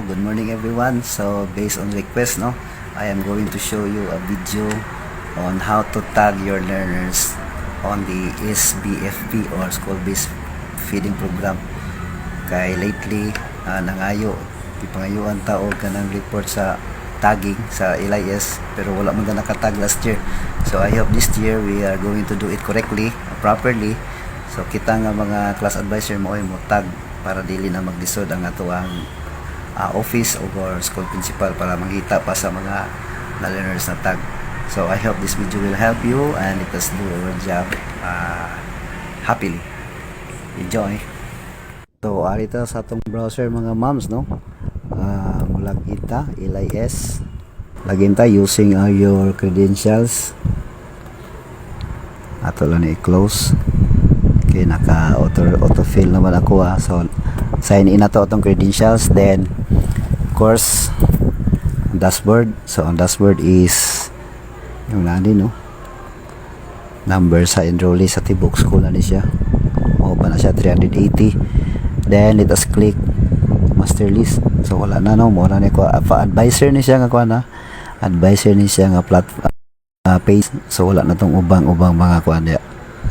good morning everyone. So based on request, no, I am going to show you a video on how to tag your learners on the SBFP or school-based feeding program. Kay lately, nangayo, ipangayuan tao ka ng report sa tagging sa LIS pero wala man na nakatag last year. So I hope this year we are going to do it correctly, properly. So kita nga mga class advisor mo ay mo tag para dili na maglisod ang ato ang office or school principal para makita pa sa mga learners na tag. So I hope this video will help you and let us do our job happily. Enjoy. So arito sa atong browser mga moms, no, mula kita LIS login ta using your credentials. Ato lang i-close. Okay, naka autofill naman ako so sign in na to atong credentials, then of course dashboard. So ang dashboard is yung nani, no, number sa enrollee sa Tibok School na siya, o pa na siya 380. Then let us click master list. So wala na, no, mura ni ko advisor ni siya nga kuan na advisor ni siya nga platform page. So wala na tong ubang mga kuan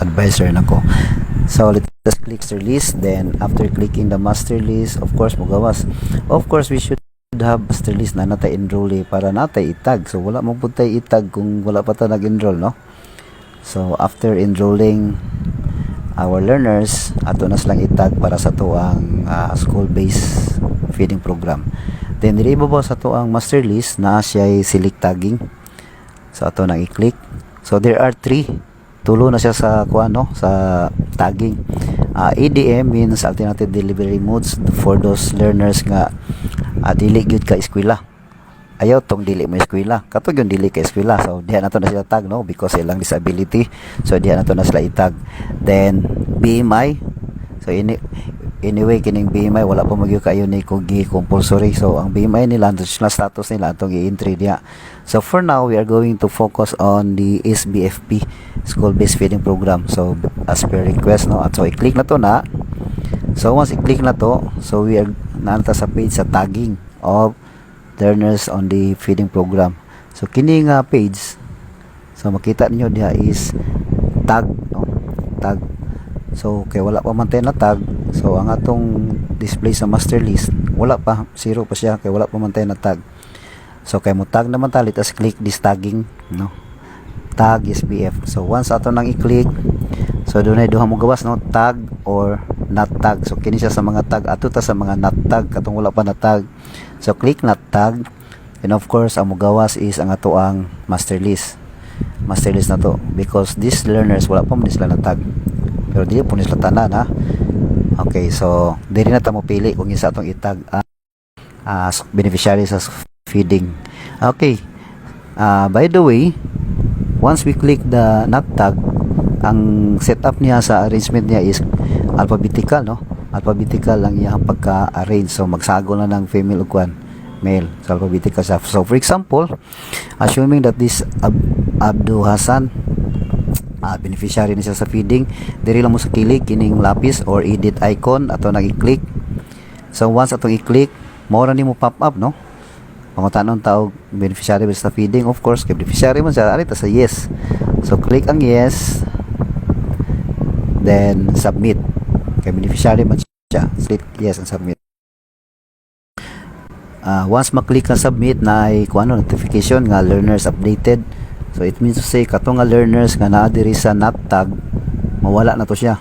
advisor nako. So let us click master list. Then after clicking the master list, of course magawas, of course we should have master list na natay enrollee para natay itag. So wala mo pud tay itag kung wala pa ta nag-enroll, no. So after enrolling our learners, ato na silang itag para sa tuang school-based feeding program. Then diri mo sa tuang master list na siya select tagging. So ato nang i-click. So there are 3 tulo na siya sa kuan, no, sa tagging. ADM means alternative delivery modes for those learners nga dili gyud ka eskwela. Ayaw tong dili mo eskwela, katong yung dili ka eskwela. So diha na to na sila tag, no, because ilang disability. So diha na to na sila itag. Then BMI. So anyway kining BMI wala pa magyo kayo ni kugi compulsory. So ang BMI nila na status nila atong i-entry diha. So for now we are going to focus on the SBFP, school based feeding program. So as per request, no, at so i-click na to na. So once i-click na to, so we are nanta sa page sa tagging of learners on the feeding program. So kini nga page, so makita ninyo diha is tag, no, tag. So kay wala pa man tayo na tag, so ang atong display sa master list wala pa, zero pa siya kay wala pa man tayo na tag. So kay mo tag naman ta, let us click this tagging, no, tag SBF. So once ato nang i-click, so dunay duha mo gawas, no, tag or not tag. So kini siya sa mga tag, ato ta sa mga not tag katong wala pa na tag. So click not tag, and of course ang mo gawas is ang ato ang master list na to, because these learners wala pa man sila na tag, pero dili po nila tanan, ha. Okay, so dili na ta mo pili kung isa atong itag as beneficiary sa feeding. Okay, by the way, once we click the not tag, ang setup niya sa arrangement niya is alphabetical, no, alphabetical lang iyang pagka-arrange. So magsagol na ng female ug male, so alphabetical siya. So for example, assuming that this Abdu Hasan beneficiary ni siya sa feeding, diri lang mo sa kilig kining lapis or edit icon ato nang i-click. So once atong i-click, mao ra nimo pop up, no, pangutan-on tao beneficiary ba sa feeding. Of course kay beneficiary man siya, ari ta sa yes. So click ang yes, then submit. Kay beneficiary man siya, click yes and submit. Once maklik na submit, na ay kuano notification nga learners updated. So it means to say katong nga learners nga naa diri sa not tag, mawala na to siya.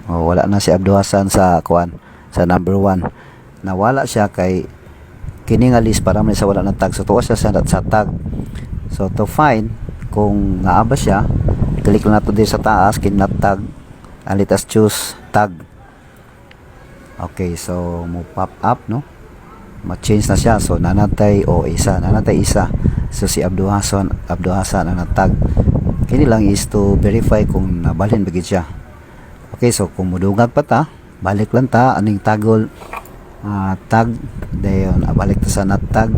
Wala na si Abdu Hasan sa kuan, sa number 1. Nawala siya kay kini nga list para man sa wala na tag. So tuwa siya sa tag. So to find kung naa ba siya, click lang nato diri sa taas kin not tag, and let us choose tag. Okay, so mo pop up, no, ma-change na siya. So nanatay isa. So si Abdu Hasan ang natag. Kini lang is to verify kung nabalhin ba gid siya. Okay, so kung mudungag pa ta, balik lang ta aning tagol tag dayon, balik ta sa not tag.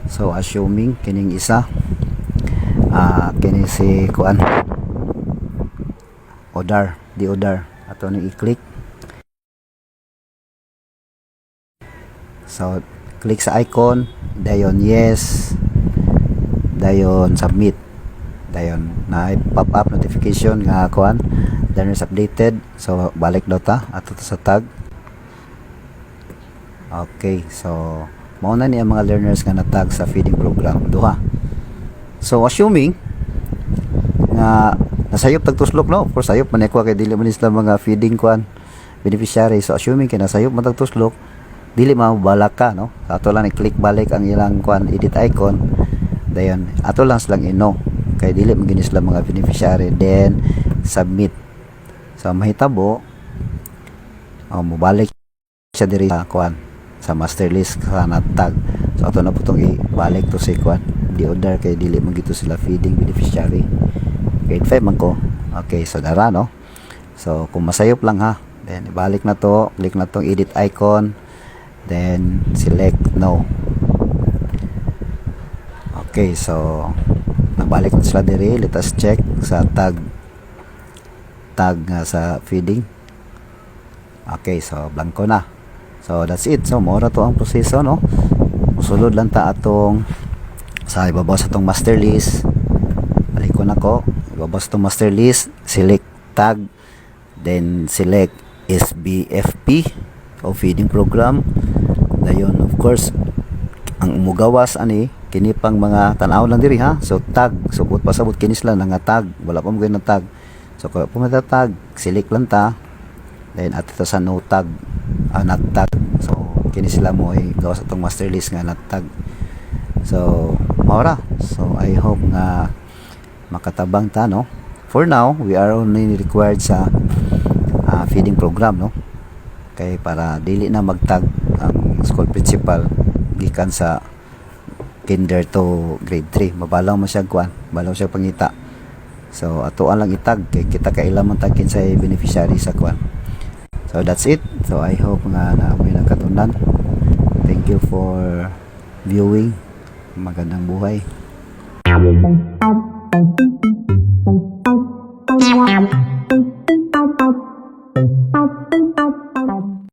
So assuming kining isa kini si kuan Odar, di Odar, ato ni i-click. So click sa icon, dayon yes, dayon submit, dayon na pop up notification nga kuan learners updated. So balik daw ta ato sa tag. Okay, so mao na ni ang mga learners nga natag sa feeding program duha. So assuming nga nasayop tag tuslok, no, of course sayop man ako kay dili man sila mga feeding kuan beneficiary. So assuming kay nasayop man tag tuslok, dili mabalak ka, no, ato lang i-click balik ang ilang kuan edit icon, dayon ato lang silang ino kay dili man gini sila mga beneficiary, then submit. So mahitabo mobalik siya diri sa kuan sa master list sa natag. So ato na putong ibalik to si kuan di order kay dili man gito sila feeding beneficiary. Grade 5 man ko. Okay, so dara, no, so kung masayop lang ha, then ibalik na to, click na tong edit icon, then select no. Okay, so nabalik na sila diri. Let us check sa tag nga sa feeding. Okay, so blanco na. So that's it. So mora to ang proseso, no. Musulod lang ta atong sa ibabaw sa tong master list. Balik ko na ko. Ibabaw sa tong master list, select tag, then select SBFP o feeding program. Dayon of course ang mugawas ani kini pang mga tan-aw lang diri ha. So tag, subot pasabot kini sila nga tag, wala pa mo gyud tag. So kung pumita tag, select lang ta, then at ito sa no tag, not tag. So kini sila mo gawas atong master list nga not tag. So maura. So I hope nga makatabang ta, no. For now we are only required sa feeding program, no, kay para dili na magtag ang school principal gikan sa kinder to grade 3. Mabalaw mo siya kuan, balaw siya pangita. So ato lang itag kay kita kailan man tagkin sa beneficiary sa kuan. So that's it. So I hope nga na may nakatunan. Thank you for viewing. Magandang buhay.